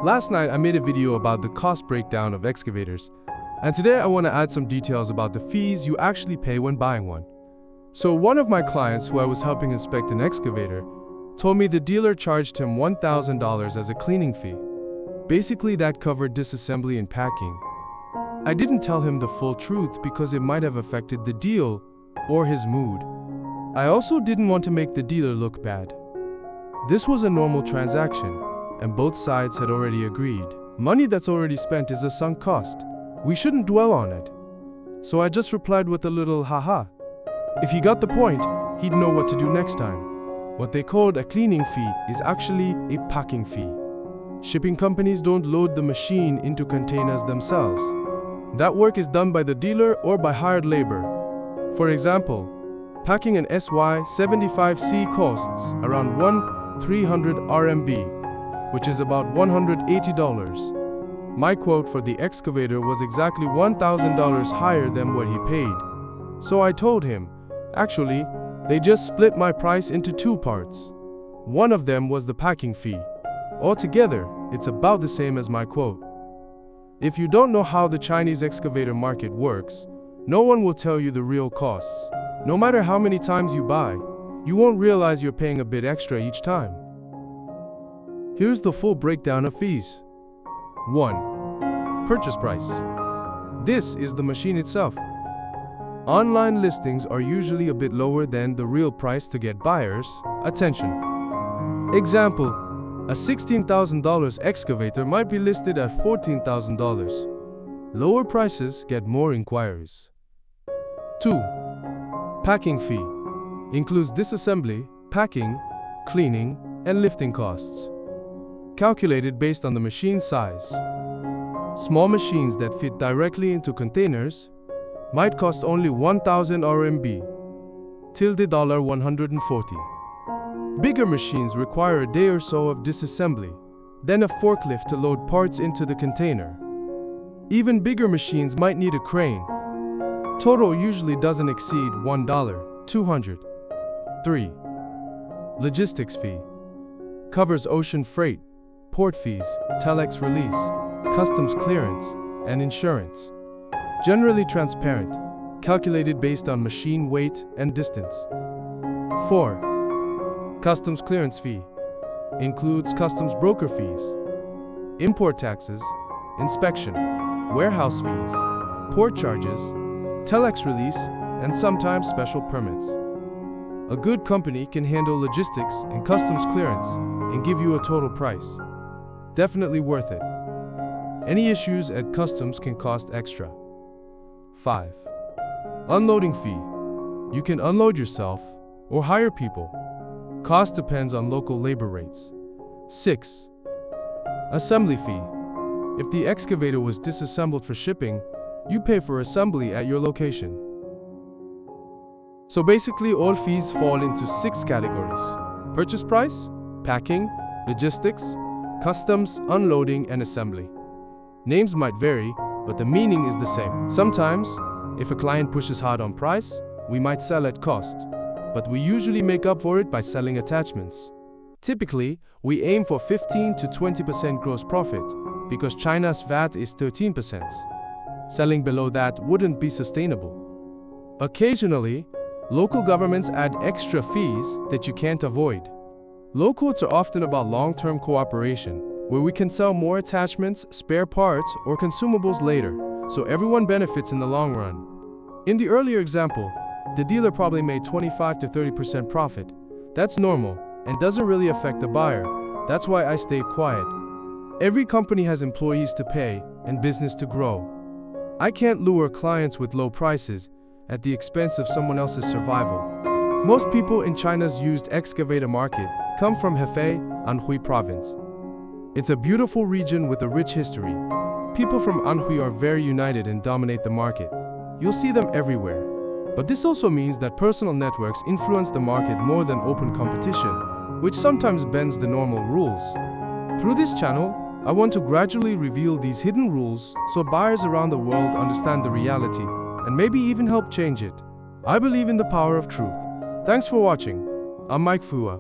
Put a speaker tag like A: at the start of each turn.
A: Last night I made a video about the cost breakdown of excavators, and today I want to add some details about the fees you actually pay when buying one. So one of my clients who I was helping inspect an excavator told me the dealer charged him $1,000 as a cleaning fee. Basically that covered disassembly and packing. I didn't tell him the full truth because it might have affected the deal or his mood. I also didn't want to make the dealer look bad. This was a normal transaction, and both sides had already agreed. Money that's already spent is a sunk cost. We shouldn't dwell on it. So I just replied with a little haha. If he got the point, he'd know what to do next time. What they called a cleaning fee is actually a packing fee. Shipping companies don't load the machine into containers themselves. That work is done by the dealer or by hired labor. For example, packing an SY75C costs around 1,300 RMB, which is about $180. My quote for the excavator was exactly $1,000 higher than what he paid. So I told him, actually, they just split my price into two parts. One of them was the packing fee. Altogether, it's about the same as my quote. If you don't know how the Chinese excavator market works, no one will tell you the real costs. No matter how many times you buy, you won't realize you're paying a bit extra each time. Here's the full breakdown of fees. 1. Purchase price. This is the machine itself. Online listings are usually a bit lower than the real price to get buyers' attention. Example, a $16,000 excavator might be listed at $14,000. Lower prices get more inquiries. 2. Packing fee. Includes disassembly, packing, cleaning, and lifting costs. Calculated based on the machine size. Small machines that fit directly into containers might cost only 1,000 RMB, $140. Bigger machines require a day or so of disassembly, then a forklift to load parts into the container. Even bigger machines might need a crane. Total usually doesn't exceed $1, 200. 3. Logistics fee. Covers ocean freight, port fees, telex release, customs clearance, and insurance. Generally transparent, calculated based on machine weight and distance. 4. Customs clearance fee. Includes customs broker fees, import taxes, inspection, warehouse fees, port charges, telex release, and sometimes special permits. A good company can handle logistics and customs clearance and give you a total price. Definitely worth it. Any issues at customs can cost extra. 5. Unloading fee. You can unload yourself or hire people. Cost depends on local labor rates. 6. Assembly fee. If the excavator was disassembled for shipping, you pay for assembly at your location. So basically all fees fall into 6 categories: purchase price, packing, logistics, customs, unloading, and assembly. Names might vary, but the meaning is the same. Sometimes, if a client pushes hard on price, we might sell at cost, but we usually make up for it by selling attachments. Typically, we aim for 15 to 20% gross profit, because China's VAT is 13%. Selling below that wouldn't be sustainable. Occasionally, local governments add extra fees that you can't avoid. Low quotes are often about long-term cooperation, where we can sell more attachments, spare parts, or consumables later, so everyone benefits in the long run. In the earlier example, the dealer probably made 25 to 30% profit. That's normal and doesn't really affect the buyer. That's why I stayed quiet. Every company has employees to pay and business to grow. I can't lure clients with low prices at the expense of someone else's survival. Most people in China's used excavator market come from Hefei, Anhui province. It's a beautiful region with a rich history. People from Anhui are very united and dominate the market. You'll see them everywhere. But this also means that personal networks influence the market more than open competition, which sometimes bends the normal rules. Through this channel, I want to gradually reveal these hidden rules so buyers around the world understand the reality and maybe even help change it. I believe in the power of truth. Thanks for watching. I'm Mike Fua.